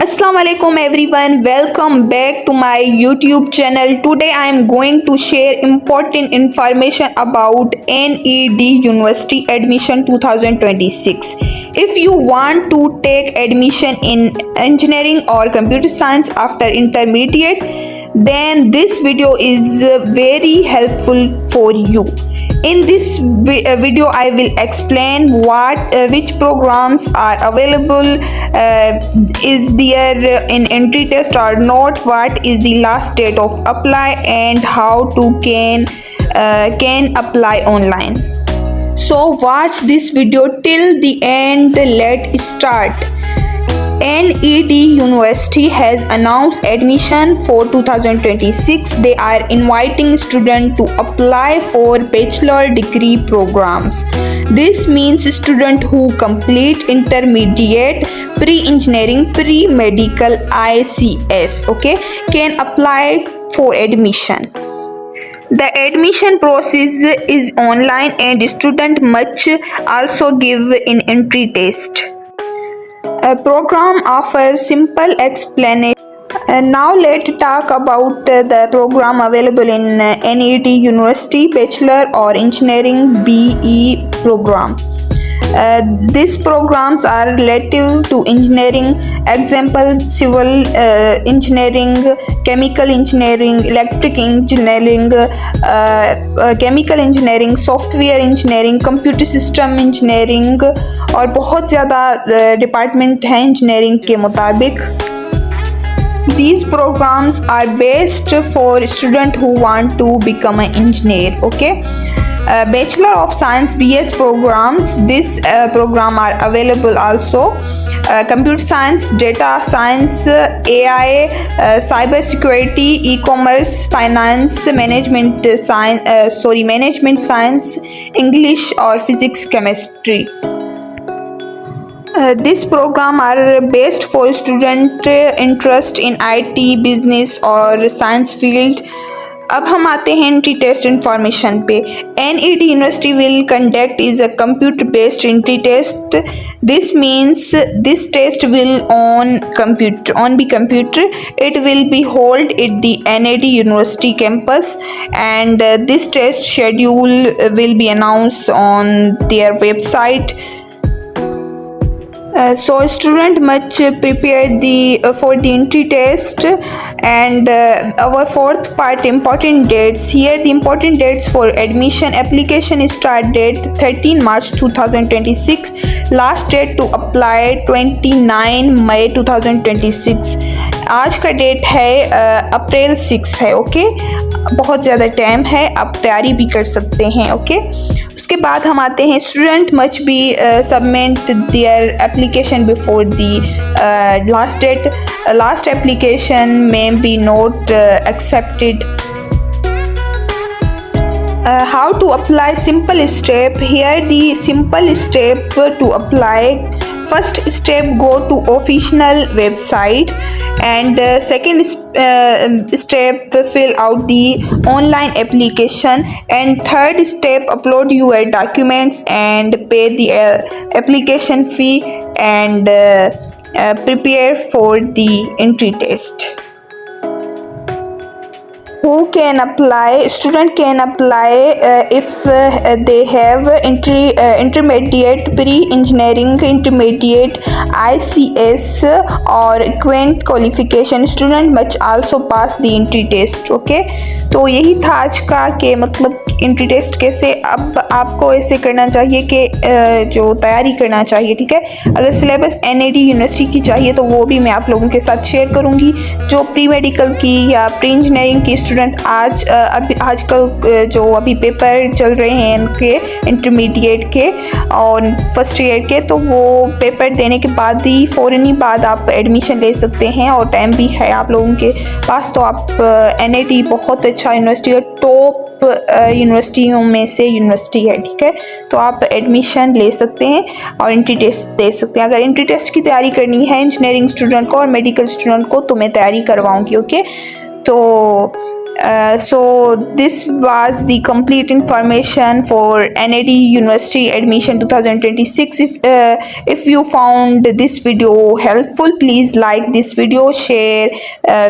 Assalamu alaikum everyone, welcome back to my YouTube channel. Today I am going to share important information about NED University Admission 2026. If you want to take admission in engineering or computer science after intermediate, then this video is very helpful for you. In this video I will explain which programs are available, is there in entry test or not, what is the last date of apply, and how to can apply online. So watch this video till the end. Let's start. NED University has announced admission for 2026. They are inviting students to apply for bachelor degree programs. This means students who complete intermediate, pre-engineering, pre-medical, ICS, can apply for admission. The admission process is online and student must also give an entry test. A program offers simple explanation. Now let's talk about the program available in NED University Bachelor or Engineering BE program. These programs are relative to engineering, example civil engineering, chemical engineering, electric engineering, chemical engineering, software engineering, computer system engineering और बहुत ज़्यादा department हैं engineering के मुताबिक. These programs are best for students who want to become an engineer. Bachelor of Science BS programs, this program are available also. Computer science, data science, AI, cyber security, e-commerce, finance, management science, English or physics, chemistry. This program are best for student interest in IT, business or science field. अब हम आते हैं entry test information पे. NED University will conduct is a computer based entry test. This means this test will on computer. It will be held at the NED University campus, and this test schedule will be announced on their website. So student must prepare for the entry test, and our fourth part, important dates. Here the important dates for admission: application start date 13 March 2026, last date to apply 29 May 2026. आज का date है अप्रैल 6 है. बहुत ज़्यादा time है, आप तैयारी भी कर सकते हैं. उसके बाद हम आते हैं student must be submit their application before the last date. Last application में be not accepted. How to apply? Simple step. Here the simple step to apply. First step, go to official website, and second step, fill out the online application, and third step, upload your documents and pay the application fee, and prepare for the entry test. Who can apply? Student can apply if they have intermediate, pre-engineering, intermediate, ICS or equivalent qualification. Student must also pass the entry test. तो यही था आज का कि मतलब entry test कैसे. अब आपको ऐसे करना चाहिए कि जो तैयारी करना चाहिए. ठीक है, अगर सिलेबस NED यूनिवर्सिटी की चाहिए तो वो भी मैं आप लोगों के साथ शेयर करूँगी. जो प्री मेडिकल की या प्री इंजीनियरिंग की स्टूडेंट आजकल जो अभी पेपर चल रहे हैं इनके इंटरमीडिएट के और फर्स्ट ईयर के, तो वो पेपर देने के बाद ही फ़ौरन ही बाद आप एडमिशन ले सकते हैं और टाइम भी है आप लोगों के पास. तो आप NED बहुत अच्छा यूनिवर्सिटी है, टॉप यूनिवर्सिटियों में से यूनिवर्सिटी है. ठीक है, तो आप एडमिशन ले सकते हैं और एंट्री टेस्ट दे सकते हैं. अगर एंट्री टेस्ट की तैयारी करनी है इंजीनियरिंग स्टूडेंट को और मेडिकल स्टूडेंट को तो मैं तैयारी करवाऊँगी. तो So this was the complete information for NED University Admission 2026. If you found this video helpful, please like this video, share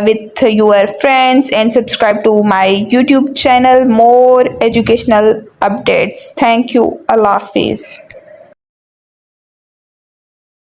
with your friends, and subscribe to my YouTube channel. More educational updates. Thank you. Allah Hafiz.